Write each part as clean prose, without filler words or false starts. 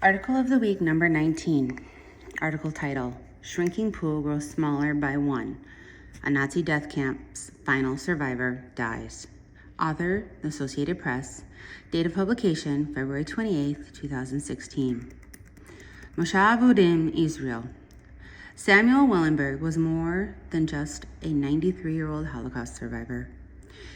Article of the Week number 19. Article title, Shrinking Pool Grows Smaller by One. A Nazi death camp's final survivor dies. Author, the Associated Press. Date of publication, February 28, 2016. Moshav Udim, Israel. Samuel Willenberg was more than just a 93-year-old Holocaust survivor.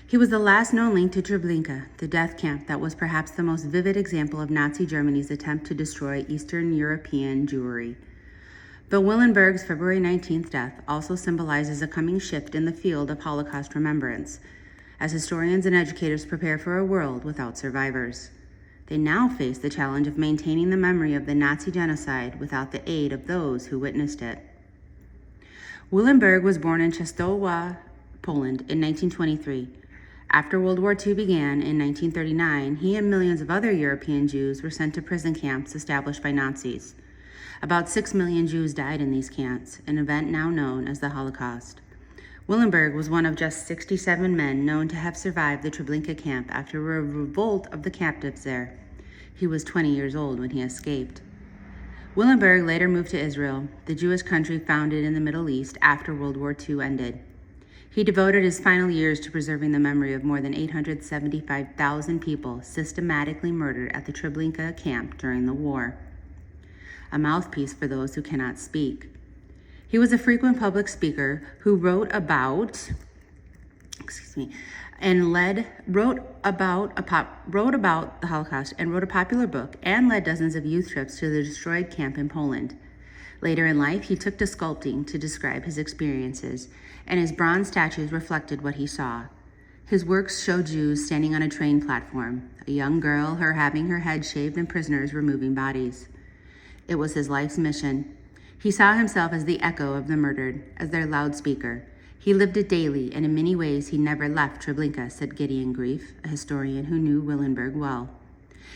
He was the last known link to Treblinka, the death camp that was perhaps the most vivid example of Nazi Germany's attempt to destroy Eastern European Jewry. But Willenberg's February 19th death also symbolizes a coming shift in the field of Holocaust remembrance, as historians and educators prepare for a world without survivors. They now face the challenge of maintaining the memory of the Nazi genocide without the aid of those who witnessed it. Willenberg was born in Częstochowa, Poland in 1923. After World War II began in 1939, he and millions of other European Jews were sent to prison camps established by Nazis. About 6 million Jews died in these camps, an event now known as the Holocaust. Willenberg was one of just 67 men known to have survived the Treblinka camp after a revolt of the captives there. He was 20 years old when he escaped. Willenberg later moved to Israel, the Jewish country founded in the Middle East after World War II ended. He devoted his final years to preserving the memory of more than 875,000 people systematically murdered at the Treblinka camp during the war. A mouthpiece for those who cannot speak. He was a frequent public speaker who wrote about the Holocaust and wrote a popular book and led dozens of youth trips to the destroyed camp in Poland. Later in life, he took to sculpting to describe his experiences, and his bronze statues reflected what he saw. His works show Jews standing on a train platform, a young girl, her having her head shaved, and prisoners removing bodies. It was his life's mission. He saw himself as the echo of the murdered, as their loudspeaker. He lived it daily, and in many ways he never left Treblinka, said Gideon Grief, a historian who knew Willenberg well.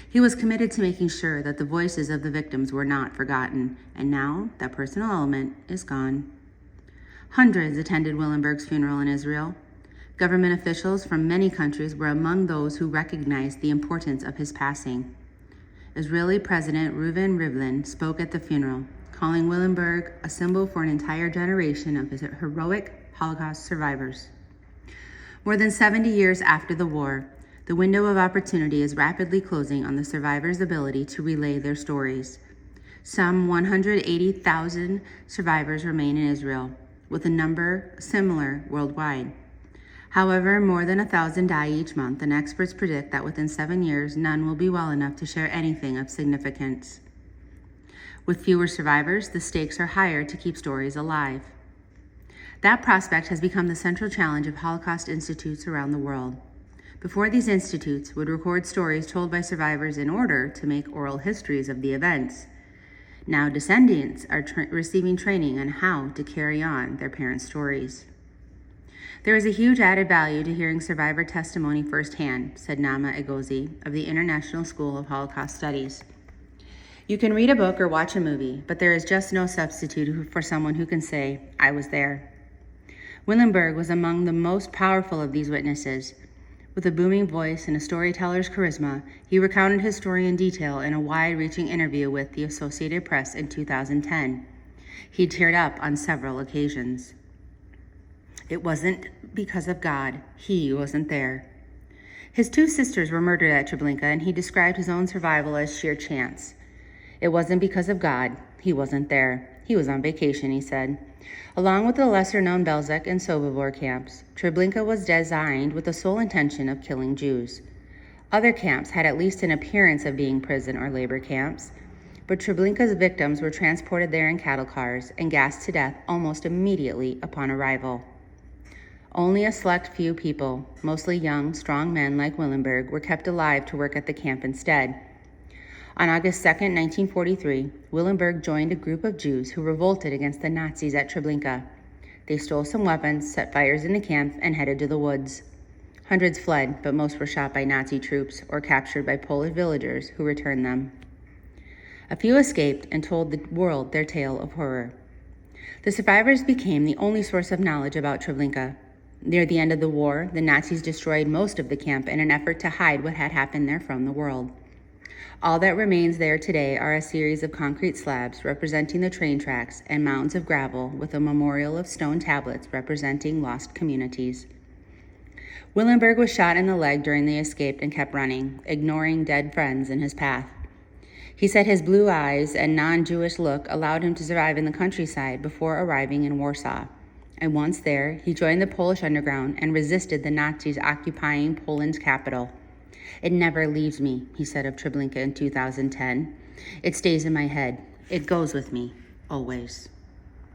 He was committed to making sure that the voices of the victims were not forgotten, and now that personal element is gone. Hundreds attended Willenberg's funeral in Israel. Government officials from many countries were among those who recognized the importance of his passing. Israeli President Reuven Rivlin spoke at the funeral, calling Willenberg a symbol for an entire generation of his heroic Holocaust survivors. More than 70 years after the war, the window of opportunity is rapidly closing on the survivors' ability to relay their stories. Some 180,000 survivors remain in Israel, with a number similar worldwide. However, more than 1,000 die each month, and experts predict that within 7 years, none will be well enough to share anything of significance. With fewer survivors, the stakes are higher to keep stories alive. That prospect has become the central challenge of Holocaust institutes around the world. Before, these institutes would record stories told by survivors in order to make oral histories of the events. Now descendants are receiving training on how to carry on their parents' stories. There is a huge added value to hearing survivor testimony firsthand, said Naama Egozi of the International School of Holocaust Studies. You can read a book or watch a movie, but there is just no substitute for someone who can say, "I was there." Willenberg was among the most powerful of these witnesses. With a booming voice and a storyteller's charisma, he recounted his story in detail in a wide-reaching interview with the Associated Press in 2010. He teared up on several occasions. It wasn't because of God. He wasn't there. His 2 sisters were murdered at Treblinka, and he described his own survival as sheer chance. It wasn't because of God. He wasn't there. He was on vacation, he said. Along with the lesser-known Belzec and Sobibor camps, Treblinka was designed with the sole intention of killing Jews. Other camps had at least an appearance of being prison or labor camps, but Treblinka's victims were transported there in cattle cars and gassed to death almost immediately upon arrival. Only a select few people, mostly young, strong men like Willenberg, were kept alive to work at the camp instead. On August 2, 1943, Willenberg joined a group of Jews who revolted against the Nazis at Treblinka. They stole some weapons, set fires in the camp, and headed to the woods. Hundreds fled, but most were shot by Nazi troops or captured by Polish villagers who returned them. A few escaped and told the world their tale of horror. The survivors became the only source of knowledge about Treblinka. Near the end of the war, the Nazis destroyed most of the camp in an effort to hide what had happened there from the world. All that remains there today are a series of concrete slabs representing the train tracks and mounds of gravel with a memorial of stone tablets representing lost communities. Willenberg was shot in the leg during the escape and kept running, ignoring dead friends in his path. He said his blue eyes and non-Jewish look allowed him to survive in the countryside before arriving in Warsaw. And once there, he joined the Polish underground and resisted the Nazis occupying Poland's capital. "It never leaves me," he said of Treblinka in 2010. "It stays in my head. It goes with me, always."